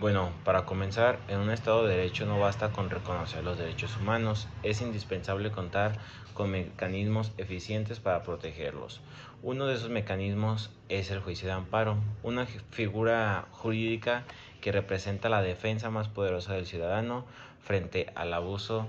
Bueno, para comenzar, en un Estado de Derecho no basta con reconocer los derechos humanos, es indispensable contar con mecanismos eficientes para protegerlos. Uno de esos mecanismos es el juicio de amparo, una figura jurídica que representa la defensa más poderosa del ciudadano frente al abuso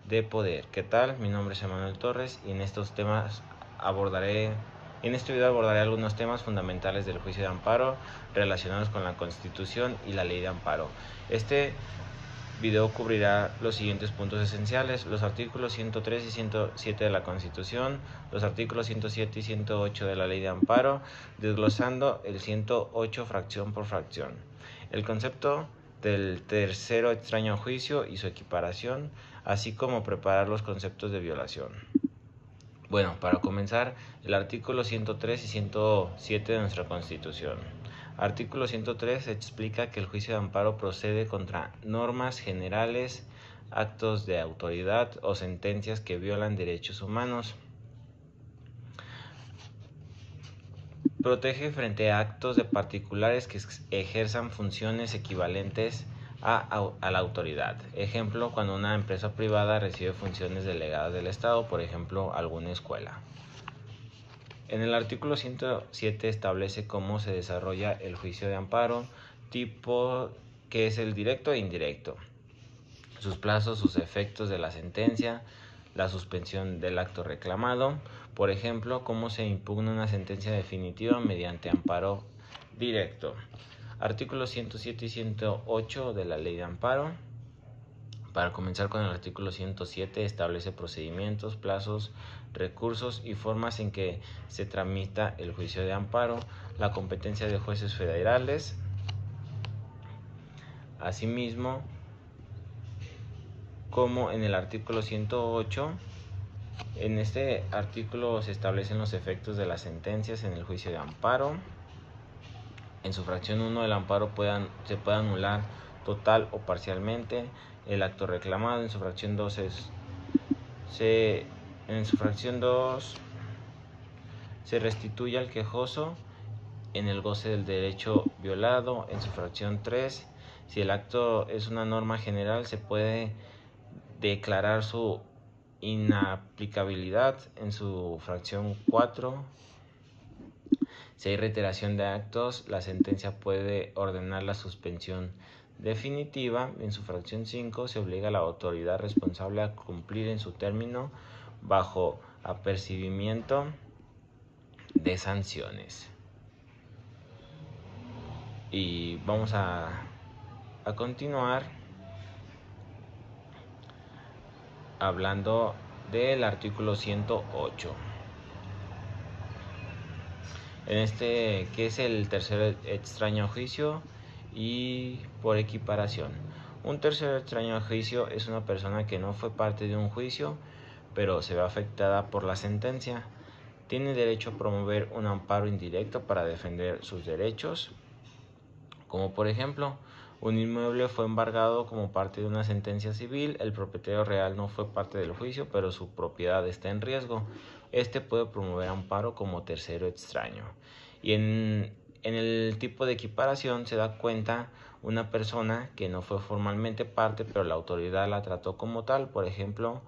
de poder. ¿Qué tal? Mi nombre es Emanuel Torres y en este video abordaré algunos temas fundamentales del juicio de amparo relacionados con la Constitución y la Ley de Amparo. Este video cubrirá los siguientes puntos esenciales: los artículos 103 y 107 de la Constitución, los artículos 107 y 108 de la Ley de Amparo, desglosando el 108 fracción por fracción, el concepto del tercero extraño juicio y su equiparación, así como preparar los conceptos de violación. Bueno, para comenzar, el artículo 103 y 107 de nuestra Constitución. Artículo 103 explica que el juicio de amparo procede contra normas generales, actos de autoridad o sentencias que violan derechos humanos. Protege frente a actos de particulares que ejerzan funciones equivalentes a la autoridad. Ejemplo, cuando una empresa privada recibe funciones delegadas del Estado, por ejemplo, alguna escuela. En el artículo 107 establece cómo se desarrolla el juicio de amparo, tipo que es el directo e indirecto, sus plazos, sus efectos de la sentencia, la suspensión del acto reclamado, por ejemplo, cómo se impugna una sentencia definitiva mediante amparo directo. Artículos 107 y 108 de la Ley de Amparo. Para comenzar con el artículo 107, establece procedimientos, plazos, recursos y formas en que se tramita el juicio de amparo, la competencia de jueces federales. Asimismo, como en el artículo 108, en este artículo se establecen los efectos de las sentencias en el juicio de amparo. En su fracción 1 el amparo se puede anular total o parcialmente el acto reclamado. En su fracción 2 se restituye al quejoso en el goce del derecho violado. En su fracción 3, si el acto es una norma general, se puede declarar su inaplicabilidad. En su fracción 4, si hay reiteración de actos, la sentencia puede ordenar la suspensión definitiva. En su fracción 5, se obliga a la autoridad responsable a cumplir en su término bajo apercibimiento de sanciones. Y vamos a continuar hablando del artículo 108. En este, que es el tercer extraño juicio y por equiparación. Un tercer extraño juicio es una persona que no fue parte de un juicio, pero se ve afectada por la sentencia. Tiene derecho a promover un amparo indirecto para defender sus derechos, como por ejemplo, un inmueble fue embargado como parte de una sentencia civil, el propietario real no fue parte del juicio, pero su propiedad está en riesgo. Este puede promover amparo como tercero extraño. Y en el tipo de equiparación se da cuenta una persona que no fue formalmente parte, pero la autoridad la trató como tal, por ejemplo,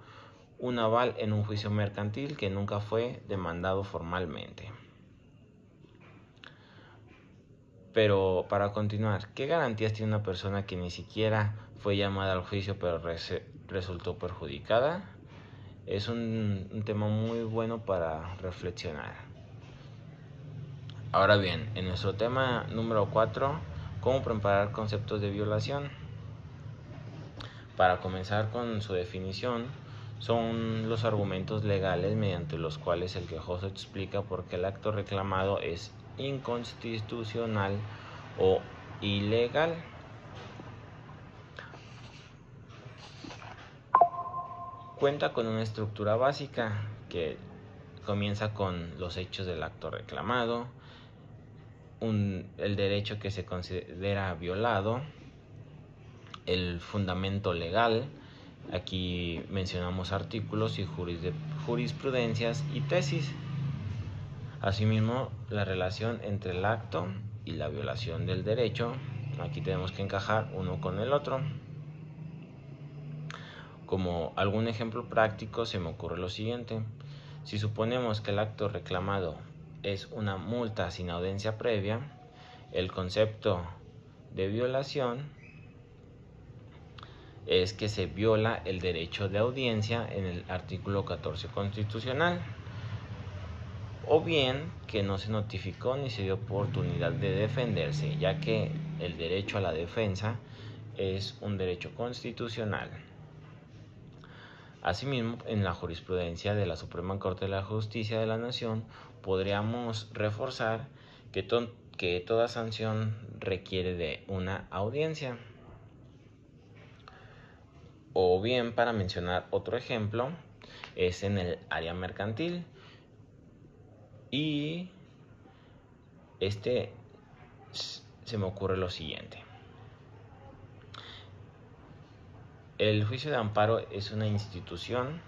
un aval en un juicio mercantil que nunca fue demandado formalmente. Pero para continuar, ¿qué garantías tiene una persona que ni siquiera fue llamada al juicio pero resultó perjudicada? Es un tema muy bueno para reflexionar. Ahora bien, en nuestro tema número 4, ¿cómo preparar conceptos de violación? Para comenzar con su definición, son los argumentos legales mediante los cuales el quejoso explica por qué el acto reclamado es inconstitucional o ilegal. Cuenta con una estructura básica que comienza con los hechos del acto reclamado, el derecho que se considera violado, el fundamento legal. Aquí mencionamos artículos y jurisprudencias y tesis. Asimismo, la relación entre el acto y la violación del derecho, Aquí tenemos que encajar uno con el otro. Como algún ejemplo práctico se me ocurre lo siguiente. Si suponemos que el acto reclamado es una multa sin audiencia previa, el concepto de violación es que se viola el derecho de audiencia en el artículo 14 constitucional, o bien que no se notificó ni se dio oportunidad de defenderse, ya que el derecho a la defensa es un derecho constitucional. Asimismo, en la jurisprudencia de la Suprema Corte de la Justicia de la Nación podríamos reforzar que toda sanción requiere de una audiencia. O bien, para mencionar otro ejemplo, es en el área mercantil. Y se me ocurre lo siguiente. El juicio de amparo es una institución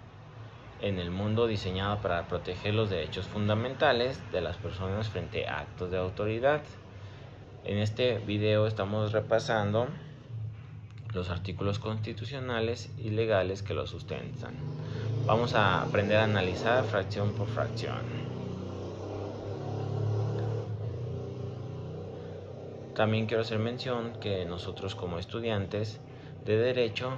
en el mundo diseñada para proteger los derechos fundamentales de las personas frente a actos de autoridad. En este video estamos repasando los artículos constitucionales y legales que lo sustentan. Vamos a aprender a analizar fracción por fracción. También quiero hacer mención que nosotros como estudiantes de Derecho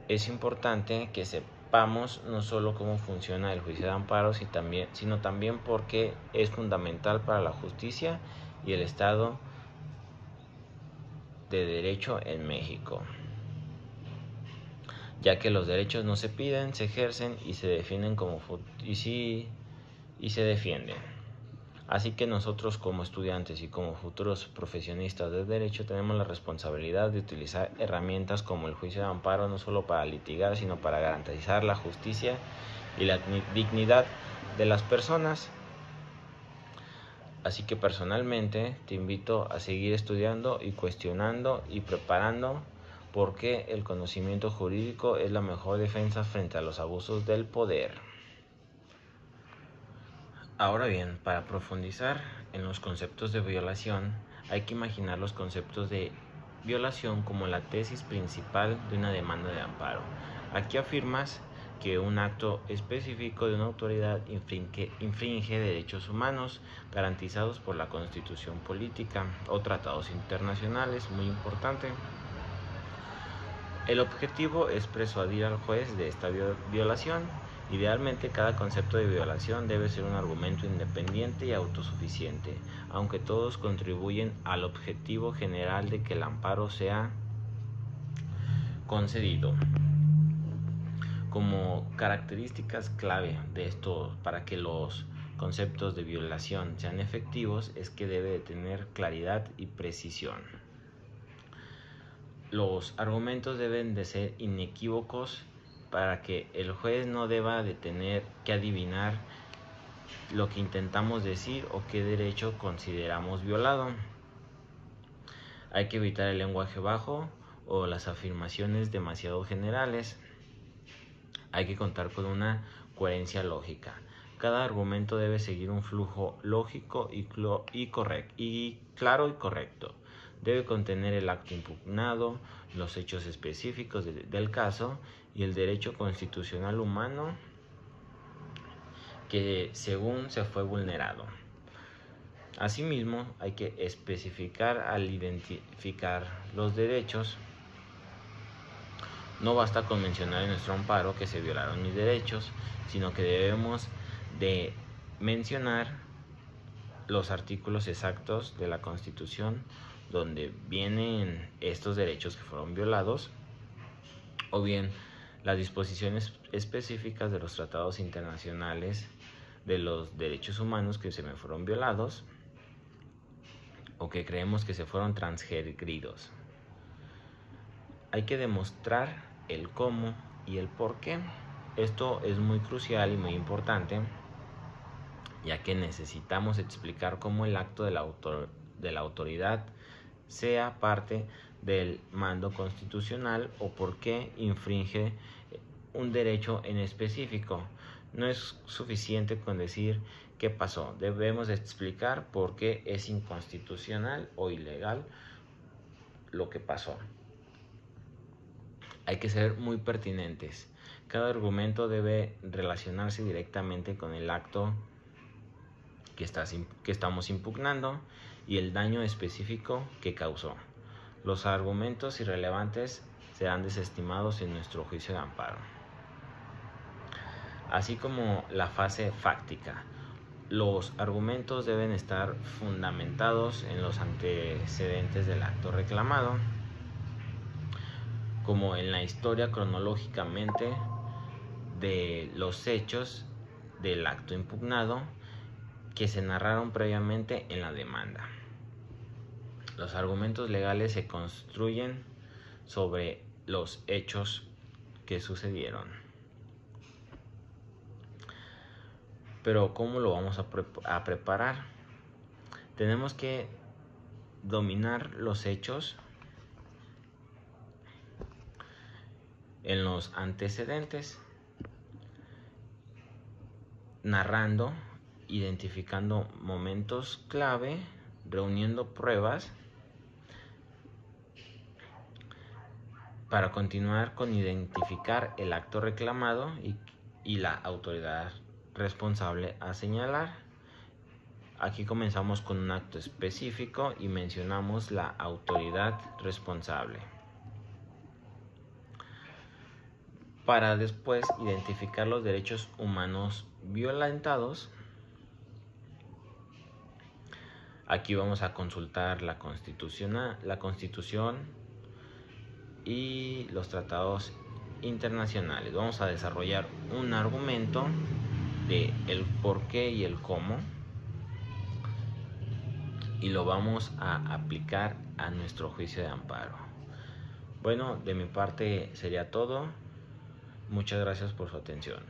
es importante que sepamos no solo cómo funciona el juicio de amparo, sino también porque es fundamental para la justicia y el Estado de Derecho en México, ya que los derechos no se piden, se ejercen y se defienden y se defienden. Así que nosotros como estudiantes y como futuros profesionistas de derecho tenemos la responsabilidad de utilizar herramientas como el juicio de amparo no solo para litigar, sino para garantizar la justicia y la dignidad de las personas. Así que personalmente te invito a seguir estudiando y cuestionando y preparando, porque el conocimiento jurídico es la mejor defensa frente a los abusos del poder. Ahora bien, para profundizar en los conceptos de violación, hay que imaginar los conceptos de violación como la tesis principal de una demanda de amparo. Aquí afirmas que un acto específico de una autoridad infringe derechos humanos garantizados por la Constitución política o tratados internacionales, muy importante. El objetivo es persuadir al juez de esta violación. Idealmente, cada concepto de violación debe ser un argumento independiente y autosuficiente, aunque todos contribuyen al objetivo general de que el amparo sea concedido. Como características clave de esto para que los conceptos de violación sean efectivos es que debe de tener claridad y precisión. Los argumentos deben de ser inequívocos para que el juez no deba de tener que adivinar lo que intentamos decir o qué derecho consideramos violado. Hay que evitar el lenguaje bajo o las afirmaciones demasiado generales. Hay que contar con una coherencia lógica. Cada argumento debe seguir un flujo lógico y claro y correcto. Debe contener el acto impugnado, los hechos específicos del caso y el derecho constitucional humano que según se fue vulnerado. Asimismo, hay que especificar al identificar los derechos. No basta con mencionar en nuestro amparo que se violaron mis derechos, sino que debemos de mencionar los artículos exactos de la Constitución donde vienen estos derechos que fueron violados, o bien las disposiciones específicas de los tratados internacionales de los derechos humanos que se me fueron violados o que creemos que se fueron transgredidos. Hay que demostrar el cómo y el por qué. Esto es muy crucial y muy importante, ya que necesitamos explicar cómo el acto de la autoridad sea parte del mando constitucional o por qué infringe un derecho en específico. No es suficiente con decir ¿Qué pasó? Debemos explicar por qué es inconstitucional o ilegal lo que pasó. Hay que ser muy pertinentes. Cada argumento debe relacionarse directamente con el acto que estamos impugnando y el daño específico que causó. Los argumentos irrelevantes serán desestimados en nuestro juicio de amparo. Así como la fase fáctica. Los argumentos deben estar fundamentados en los antecedentes del acto reclamado, como en la historia cronológicamente de los hechos del acto impugnado que se narraron previamente en la demanda. Los argumentos legales se construyen sobre los hechos que sucedieron. Pero ¿cómo lo vamos a preparar? Tenemos que dominar los hechos en los antecedentes, narrando, identificando momentos clave, reuniendo pruebas para continuar con identificar el acto reclamado y la autoridad responsable a señalar. Aquí comenzamos con un acto específico y mencionamos la autoridad responsable, para después identificar los derechos humanos violentados. Aquí vamos a consultar la Constitución y los tratados internacionales. Vamos a desarrollar un argumento de el por qué y el cómo y lo vamos a aplicar a nuestro juicio de amparo. Bueno, de mi parte sería todo. Muchas gracias por su atención.